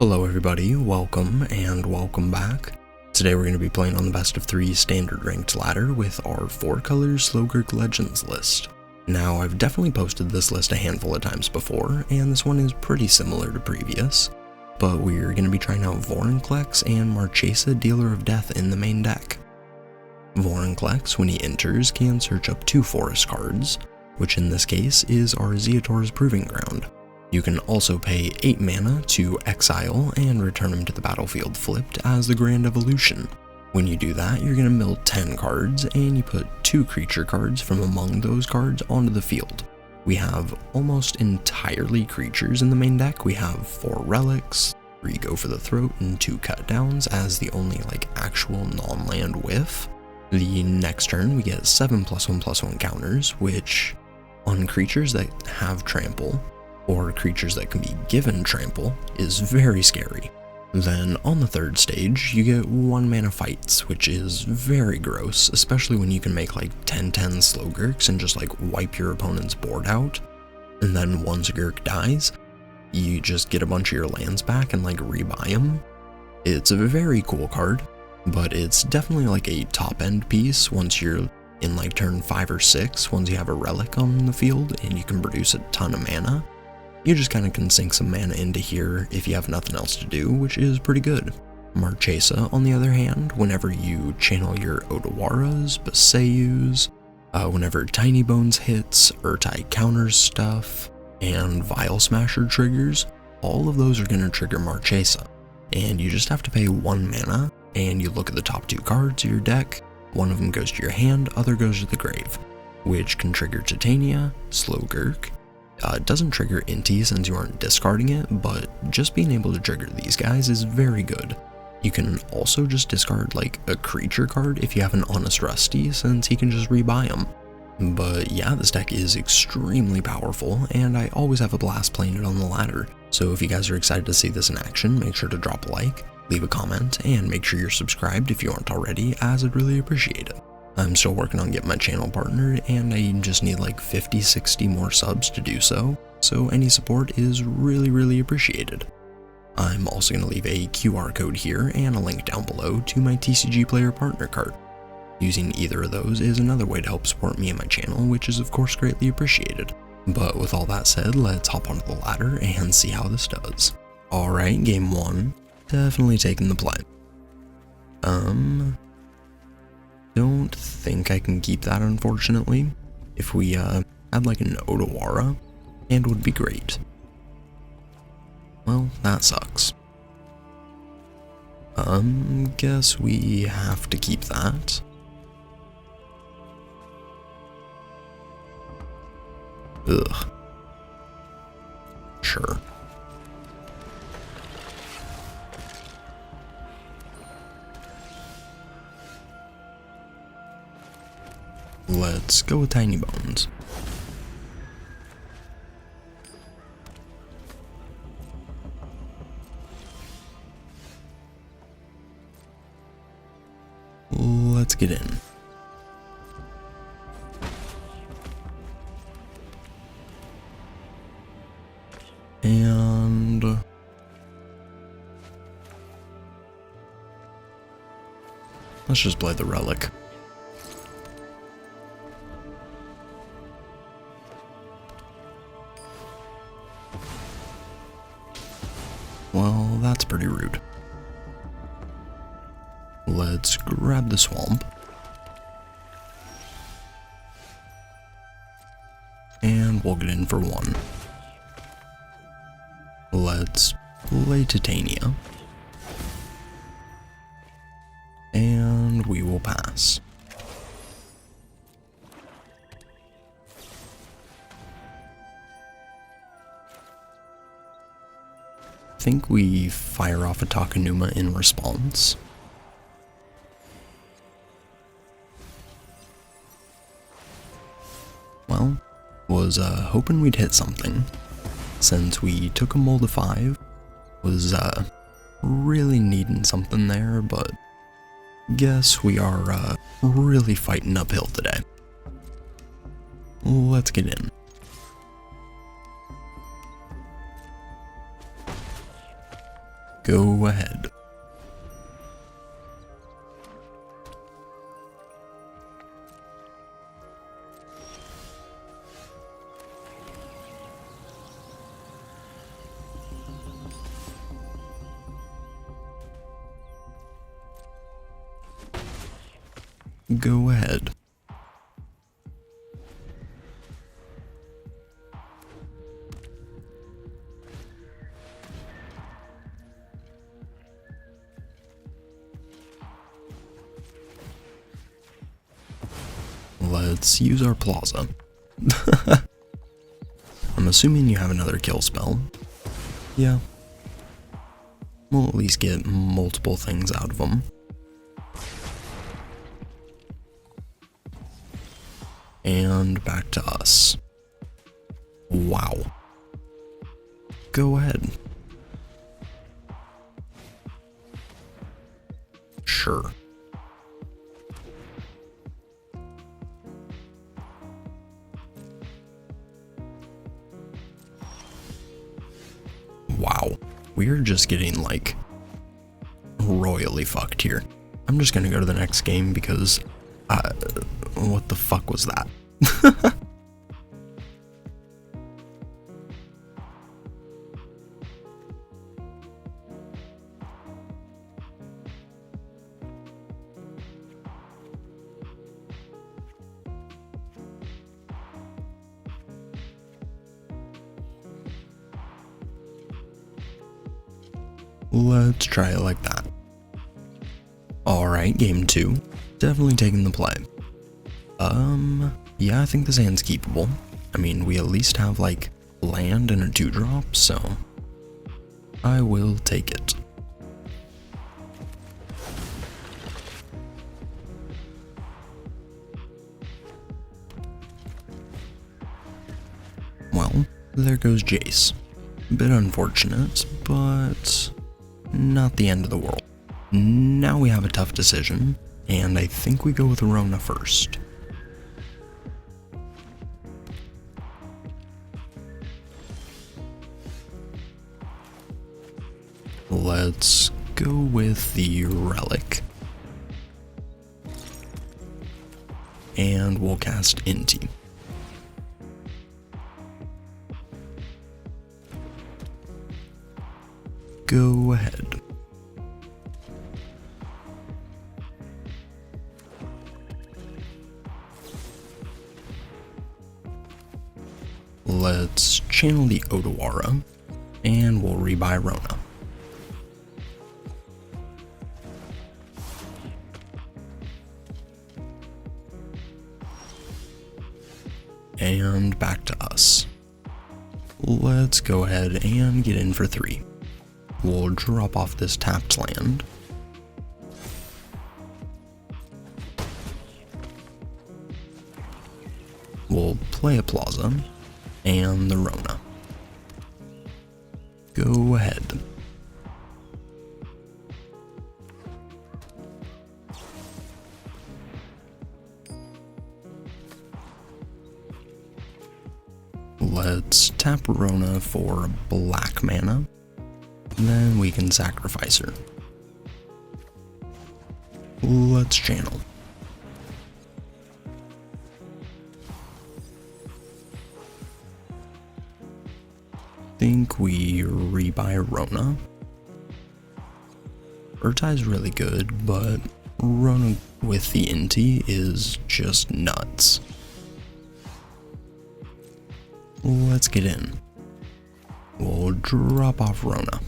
Hello everybody, welcome back. Today we're going to be playing on the best of 3 standard ranked ladder with our 4 colors Gurk Legends list. Now I've definitely posted this list a handful of times before, and this one is pretty similar to previous, but we're going to be trying out Vorinclex and Marchesa, Dealer of Death in the main deck. Vorinclex, when he enters, can search up 2 forest cards, which in this case is our Zeator's Proving Ground. You can also pay 8 mana to exile and return him to the battlefield flipped as the Grand Evolution. When you do that, you're going to mill 10 cards and you put 2 creature cards from among those cards onto the field. We have almost entirely creatures in the main deck. We have 4 relics, 3 Go for the Throat, and 2 cut downs as the only actual non-land whiff. The next turn we get 7+1/+1 counters, which on creatures that have trample, or creatures that can be given trample, is very scary. Then on the 3rd stage, you get 1 mana fights, which is very gross, especially when you can make 10/10 slow Gurks and just wipe your opponent's board out. And then once a Gurk dies, you just get a bunch of your lands back and rebuy them. It's a very cool card, but it's definitely a top end piece once you're in turn 5 or 6, once you have a relic on the field and you can produce a ton of mana. You just kind of can sink some mana into here if you have nothing else to do, which is pretty good. Marchesa, on the other hand, whenever you channel your Otawaras, Baseyus, whenever Tiny Bones hits, Urtai counters stuff, and Vile Smasher triggers, all of those are going to trigger Marchesa. And you just have to pay 1 mana, and you look at the top 2 cards of your deck, one of them goes to your hand, other goes to the grave, which can trigger Titania, slow Gurk. It doesn't trigger Inti since you aren't discarding it, but just being able to trigger these guys is very good. You can also just discard a creature card if you have an Honest Rusty, since he can just rebuy them. But yeah, this deck is extremely powerful, and I always have a blast playing it on the ladder. So if you guys are excited to see this in action, make sure to drop a like, leave a comment, and make sure you're subscribed if you aren't already, as I'd really appreciate it. I'm still working on getting my channel partnered, and I just need 50-60 more subs to do so any support is really appreciated. I'm also going to leave a QR code here and a link down below to my TCG Player Partner card. Using either of those is another way to help support me and my channel, which is of course greatly appreciated. But with all that said, let's hop onto the ladder and see how this does. Alright, game 1. Definitely taking the play. Don't think I can keep that, unfortunately. If we had an Otawara, and would be great. Well, that sucks. Guess we have to keep that. Ugh. Sure. Let's go with Tiny Bones. Let's get in. And let's just play the relic. Well, that's pretty rude. Let's grab the swamp. And we'll get in for 1. Let's play Titania. And we will pass. I think we fire off a Takenuma in response. Well, was hoping we'd hit something, since we took a mold of 5, was really needing something there, but guess we are really fighting uphill today. Let's get in. Go ahead. Go ahead. Let's use our plaza. I'm assuming you have another kill spell. Yeah. We'll at least get multiple things out of them. And back to us. Wow. Go ahead. Sure. Wow. We're just getting, like, royally fucked here. I'm just gonna go to the next game because, what the fuck was that? Let's try it like that. Alright, game 2. Definitely taking the play. Yeah, I think this hand's keepable. I mean, we at least have, like, land and a 2-drop, so I will take it. Well, there goes Jace. Bit unfortunate, but not the end of the world. Now we have a tough decision, and I think we go with Rona first. Let's go with the Relic. And we'll cast Inti. Go ahead. Let's channel the Otawara, and we'll rebuy Rona. And back to us. Let's go ahead and get in for 3. We'll drop off this tapped land. We'll play a plaza and the Rona. Go ahead. Let's tap Rona for black mana. Then we can sacrifice her. Let's channel. Think we rebuy Rona. Urtai's really good, but Rona with the Inti is just nuts. Let's get in. We'll drop off Rona.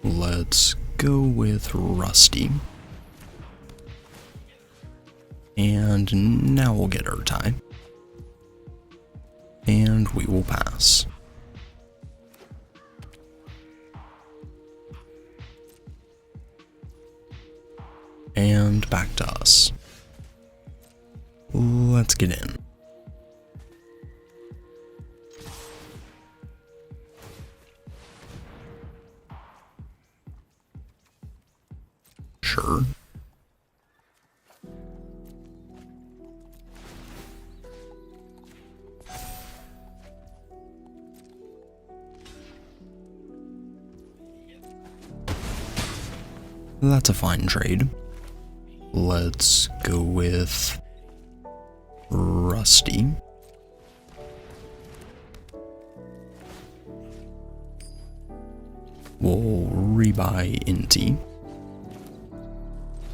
Let's go with Rusty. And now we'll get Urtai. And we will pass. And back to us. Let's get in. Sure. That's a fine trade. Let's go with Rusty. We'll rebuy Inti.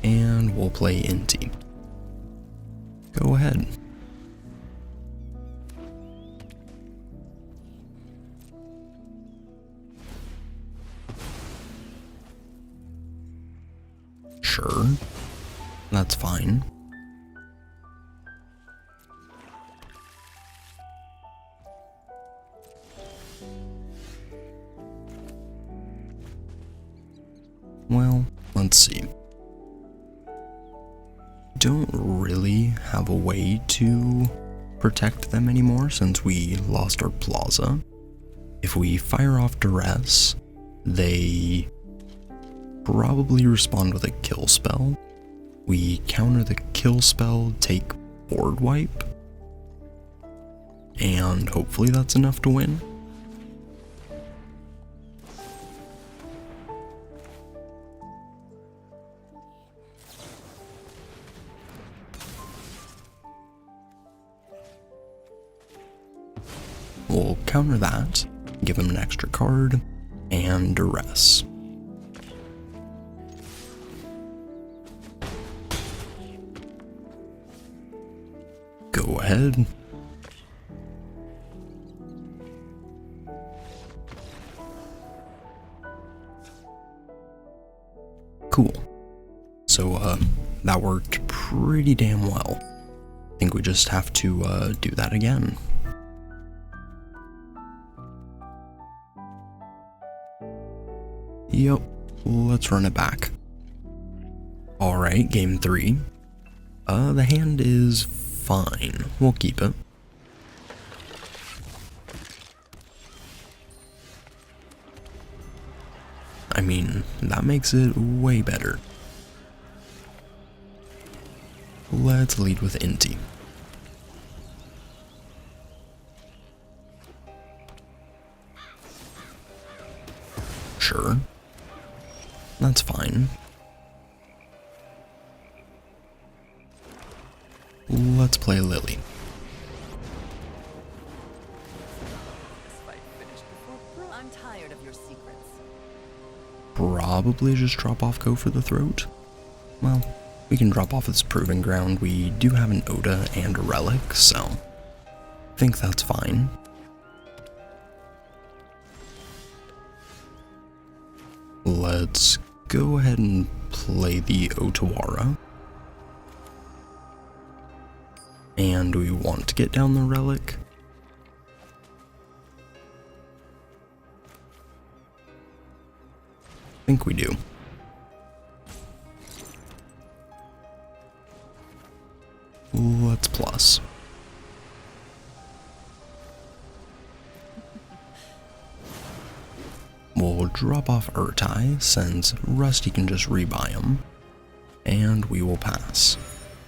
And we'll play Inti. Go ahead. Sure, that's fine. Well, let's see. Don't really have a way to protect them anymore since we lost our plaza. If we fire off Duress, they probably respond with a kill spell. We counter the kill spell, take board wipe, and hopefully that's enough to win. We'll counter that, give him an extra card, and Duress. Go ahead. Cool. So, that worked pretty damn well. I think we just have to, do that again. Yep, let's run it back. Alright, game 3. The hand is fine. We'll keep it. I mean, that makes it way better. Let's lead with Inti. Sure. That's fine. Let's play Lily. I'm tired of your secrets. Probably just drop off Go for the Throat. Well, we can drop off its Proving Ground. We do have an Oda and a Relic, so I think that's fine. Let's go ahead and play the Otawara. And we want to get down the Relic. I think we do. Let's plus. We'll drop off Urtai, since Rusty can just rebuy him. And we will pass.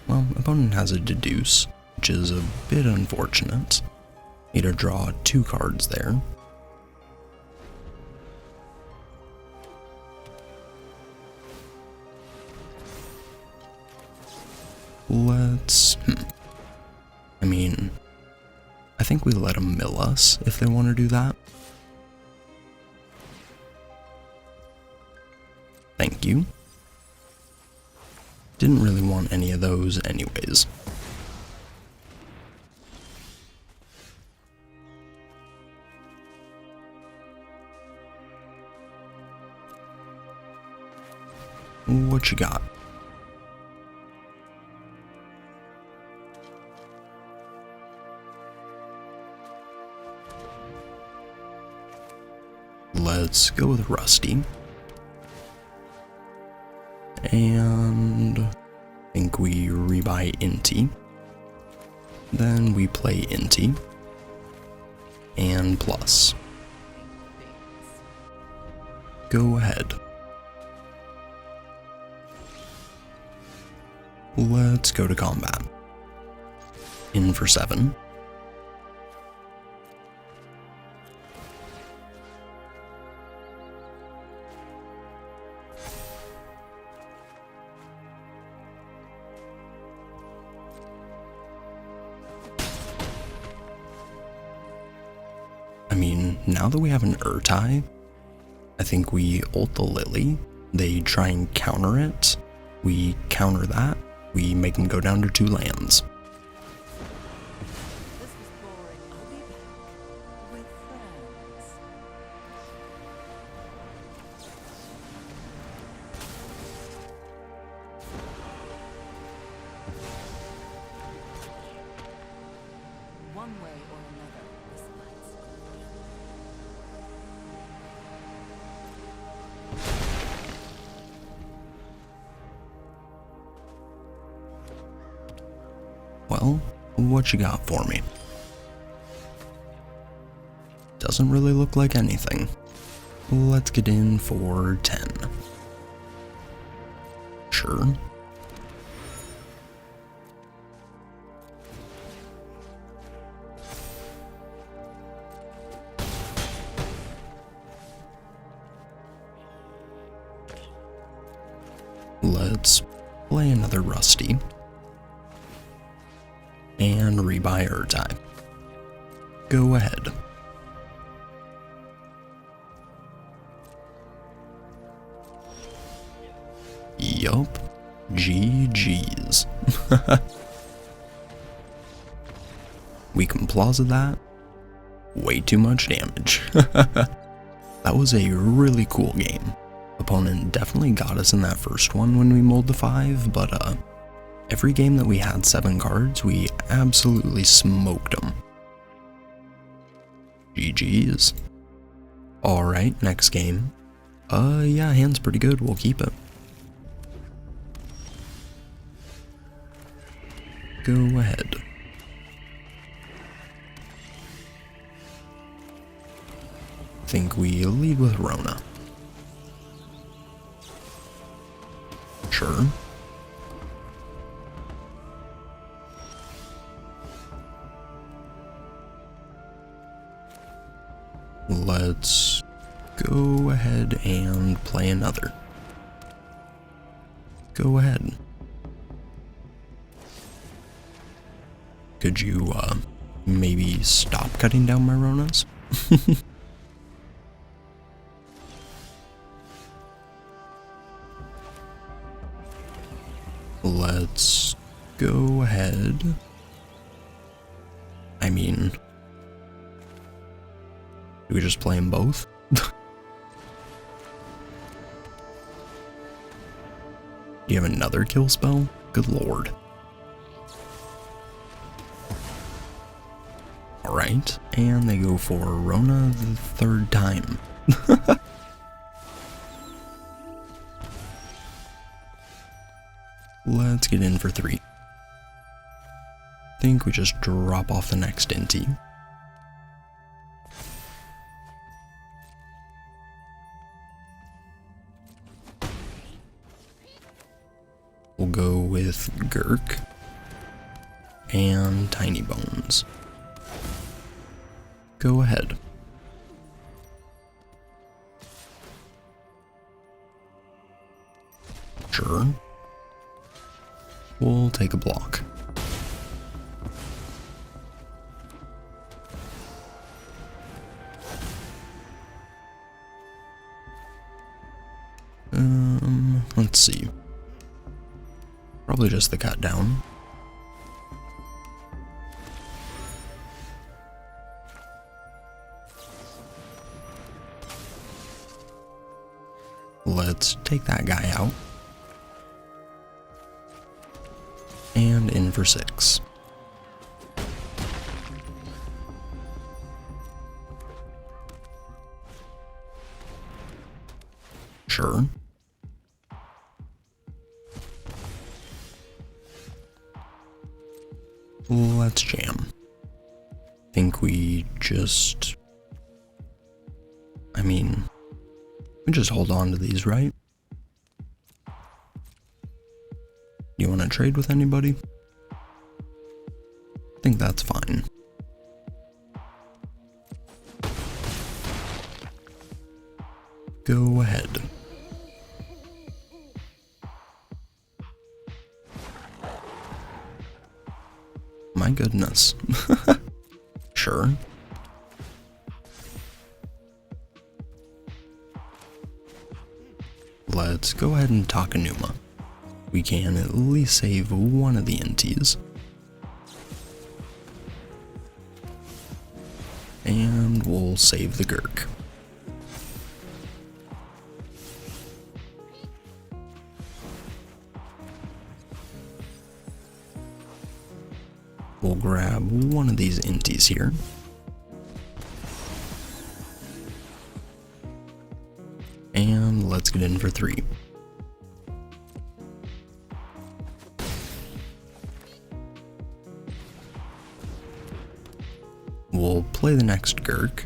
Well, opponent has a Deduce, which is a bit unfortunate. Need to draw 2 cards there. Let's... I mean, I think we let them mill us if they want to do that. Thank you. Didn't really want any of those anyways. What you got? Let's go with Rusty. And I think we rebuy Inti. Then we play Inti. And plus. Go ahead. Let's go to combat. In for 7. now that we have an Urtai, I think we ult the Lily, they try and counter it, we counter that, we make them go down to 2 lands. This was boring. I'll be back with friends. One way or another, this fight's Well, what you got for me? Doesn't really look like anything. Let's get in for 10. Sure. Let's play another Rusty. And rebuy Urtai. Go ahead. Yup. GG's. We can plaza that. Way too much damage. That was a really cool game. Opponent definitely got us in that first one when we mulled the 5, but every game that we had 7 cards, we absolutely smoked them. GG's. Alright, next game. Yeah, hand's pretty good, we'll keep it. Go ahead. Think we lead with Rona. Sure. Let's go ahead and play another. Go ahead. Could you, maybe stop cutting down my Ronas? Let's go ahead. I mean, do we just play them both? Do you have another kill spell? Good lord. Alright, and they go for Rona the 3rd time. Let's get in for 3. Think we just drop off the next Inti. We'll go with Gurk and Tiny Bones. Go ahead. Sure. We'll take a block. Let's see. Probably just the cut down. Let's take that guy out. And in for 6. Sure. Let's jam. Think we just... I mean, we just hold on to these, right? You want to trade with anybody? I think that's fine. Go ahead. My goodness. Sure. let's go ahead and Takanuma. We can at least save one of the inties. And we'll save the Gurk. We'll grab one of these inties here. And let's get in for 3. We'll play the next Gurk.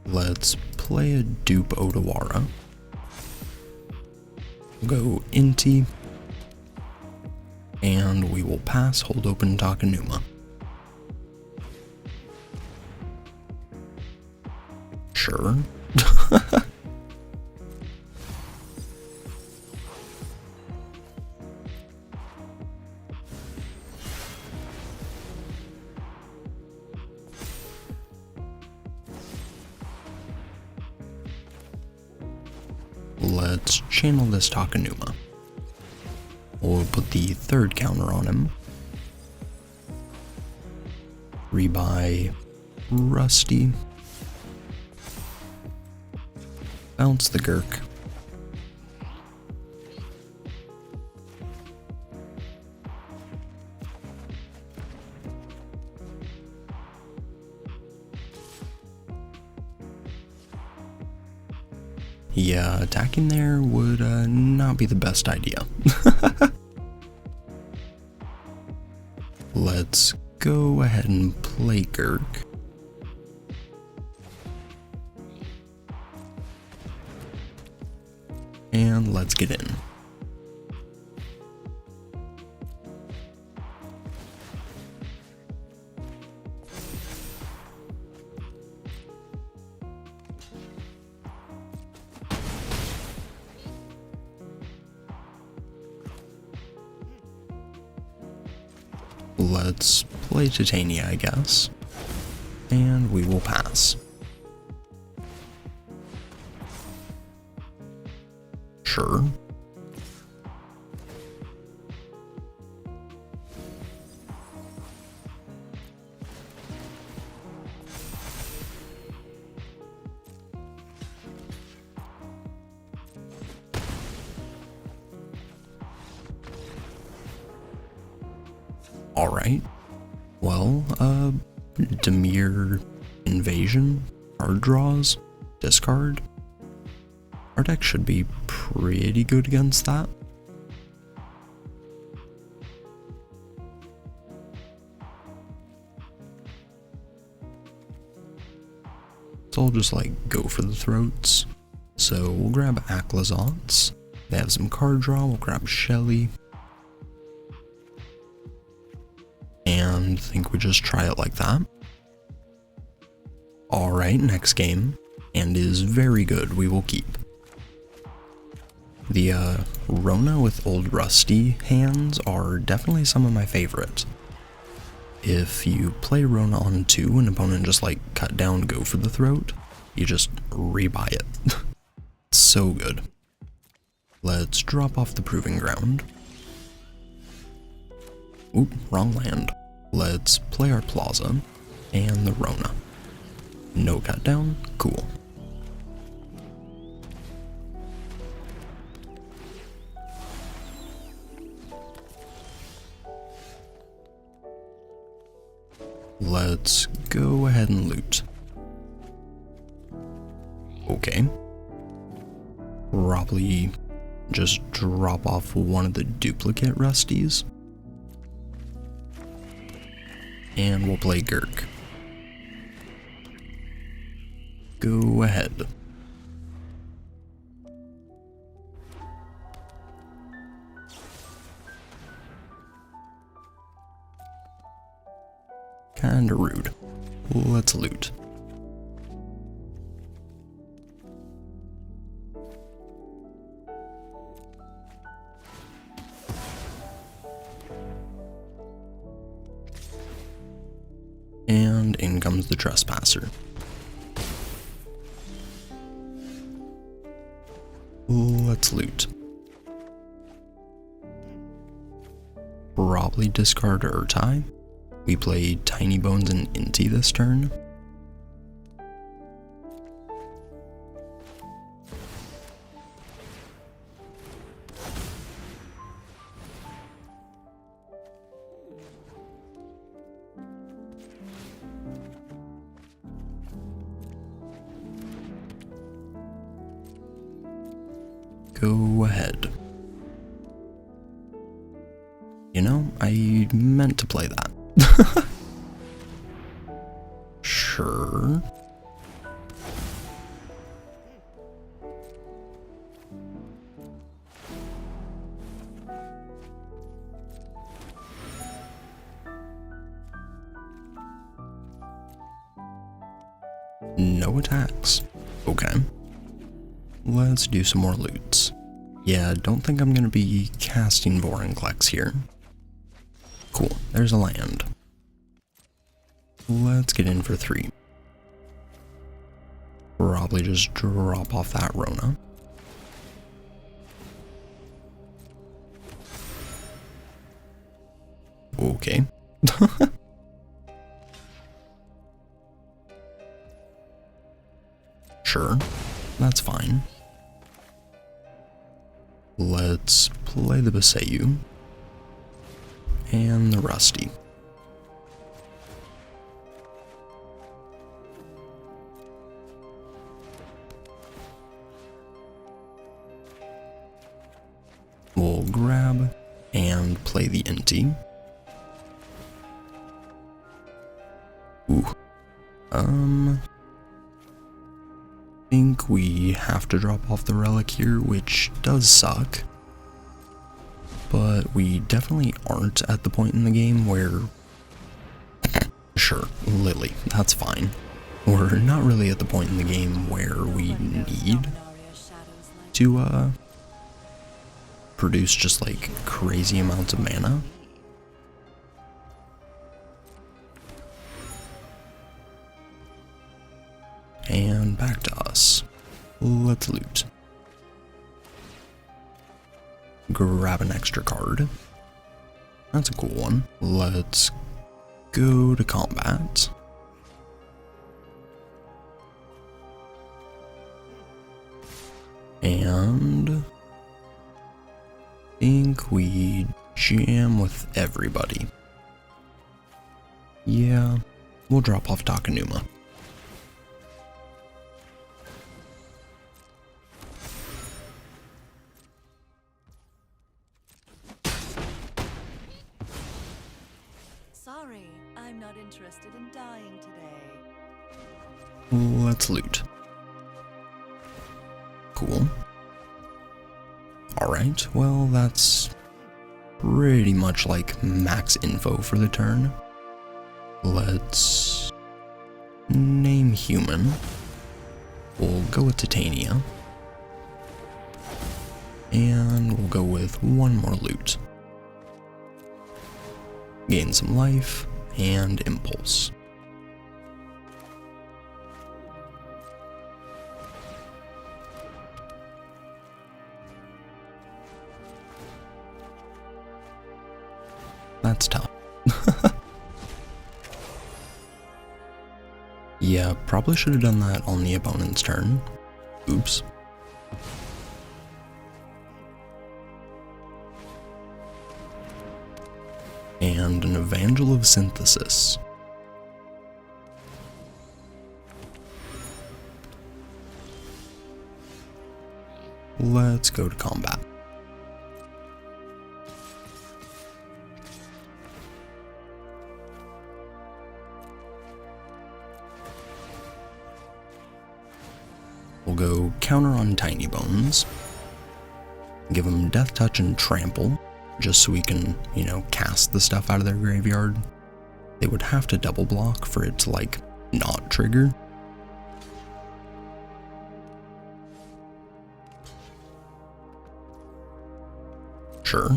Let's play a dupe Odawara. We'll go Inti. And we will pass hold open Takanuma. Sure. Let's channel this Takanuma. We'll put the 3rd counter on him. Rebuy Rusty. Bounce the Gurk. Yeah, attacking there would not be the best idea. Let's go ahead and play Gurk. And let's get in. Let's play Titania, I guess. And we will pass. Sure. Alright. Well, Dimir Invasion, card draws, discard. Our deck should be pretty good against that. So I'll just go for the throats. So we'll grab Aclazots. They have some card draw, we'll grab Shelly. And I think we just try it like that. Alright, next game. And is very good, we will keep. The Rona with Old Rusty hands are definitely some of my favorites. If you play Rona on 2 and opponent just cut down, go for the throat, you just rebuy it. It's so good. Let's drop off the Proving Ground. Oop, wrong land. Let's play our Plaza and the Rona. No cut down, cool. Let's go ahead and loot. Okay. Probably just drop off one of the duplicate Rusties. And we'll play Gurk. Go ahead. Kinda rude. Let's loot. And in comes the Trespasser. Let's loot. Probably discard Urtai. We play Tiny Bones and Inti this turn. Go ahead. You know, I meant to play that. Sure. No attacks. Okay. Let's do some more loots. Yeah, don't think I'm gonna be casting Vorinclex here. Cool, there's a land. Let's get in for 3. Probably just drop off that Rona. Okay. Sure, that's fine. Let's play the Baseyu and the Rusty. We'll grab and play the Inti. Ooh. Think we have to drop off the relic here, which does suck. But we definitely aren't at the point in the game where... Sure, Lily, that's fine. We're not really at the point in the game where we need to, produce just like crazy amounts of mana. And back to us. Let's loot. Grab an extra card. That's a cool one. Let's go to combat. And think we jam with everybody. Yeah, we'll drop off Takanuma. Sorry, I'm not interested in dying today. Let's loot. Cool. Alright, well that's pretty much like max info for the turn. Let's name human. We'll go with Titania. And we'll go with one more loot. Gain some life and impulse. That's tough. Yeah, probably should have done that on the opponent's turn. Oops. And an Evangel of Synthesis. Let's go to combat. We'll go counter on Tiny Bones. Give them Death Touch and Trample, just so we can, you know, cast the stuff out of their graveyard. They would have to double block for it to, like, not trigger. Sure.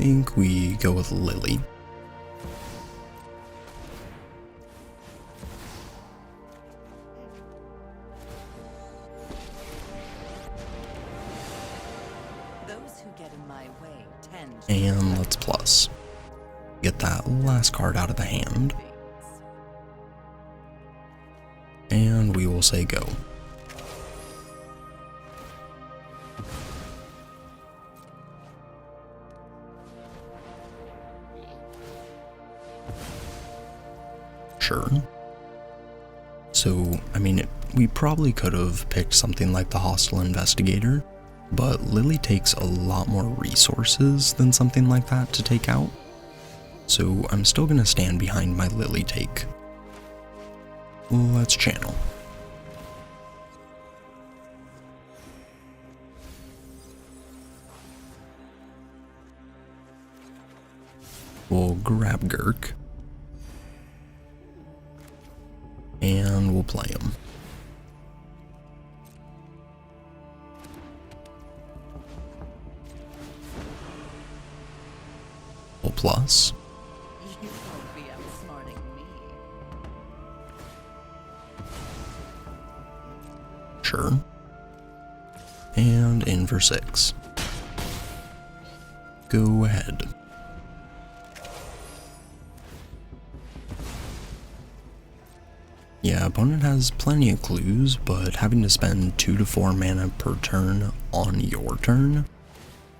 think we go with Lily. Those who get in my way tend And let's plus. Get that last card out of the hand. And we will say go. Sure. So, I mean, we probably could have picked something like the Hostile Investigator, but Lily takes a lot more resources than something like that to take out. So I'm still gonna stand behind my Lily take. Let's channel. We'll grab Gurk. And we'll play him. We'll plus. You won't be outsmarting me. Sure. And in for 6. Go ahead. Yeah, opponent has plenty of clues, but having to spend 2 to 4 mana per turn on your turn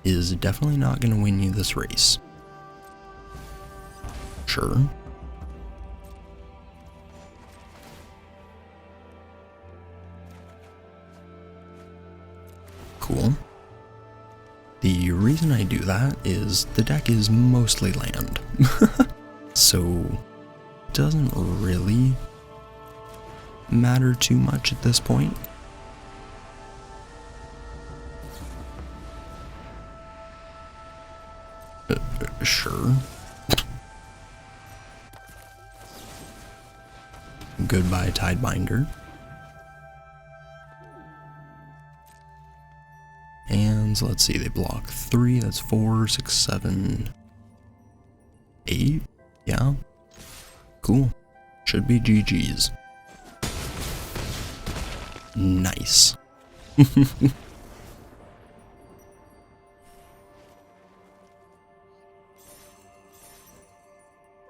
is definitely not going to win you this race. Sure. Cool. The reason I do that is the deck is mostly land. So, it doesn't really matter too much at this point. Sure. Goodbye, Tidebinder. And let's see, they block 3, that's 4, 6, 7, 8. Yeah. Cool. Should be GG's. Nice.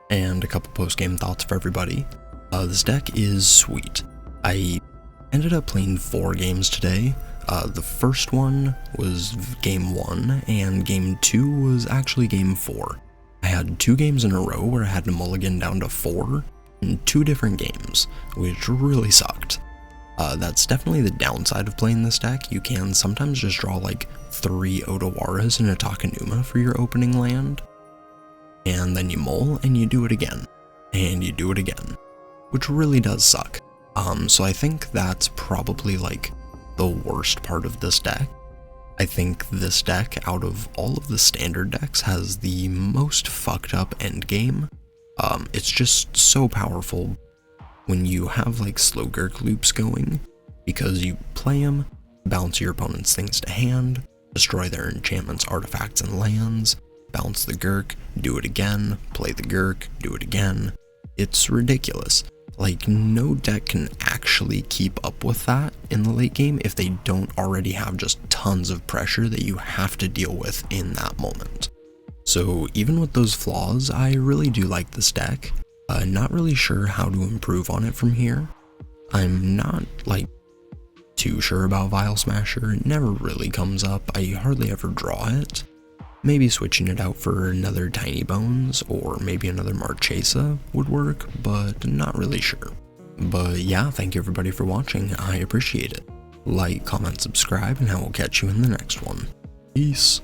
And a couple post-game thoughts for everybody. This deck is sweet. I ended up playing 4 games today. The first one was game 1, and game 2 was actually game 4. I had 2 games in a row where I had to mulligan down to 4 in 2 different games, which really sucked. That's definitely the downside of playing this deck. You can sometimes just draw like 3 Otawaras and a Takenuma for your opening land, and then you mull and you do it again, and you do it again, which really does suck. So I think that's probably like the worst part of this deck. I think this deck, out of all of the standard decks, has the most fucked up endgame. It's just so powerful when you have like slow Gurk loops going, because you play them, bounce your opponent's things to hand, destroy their enchantments, artifacts, and lands, bounce the Gurk, do it again, play the Gurk, do it again. It's ridiculous. Like, no deck can actually keep up with that in the late game if they don't already have just tons of pressure that you have to deal with in that moment. So even with those flaws, I really do like this deck. Not really sure how to improve on it from here. I'm not, like, too sure about Vial Smasher. It never really comes up. I hardly ever draw it. Maybe switching it out for another Tiny Bones or maybe another Marchesa would work, but not really sure. But yeah, thank you everybody for watching. I appreciate it. Like, comment, subscribe, and I will catch you in the next one. Peace.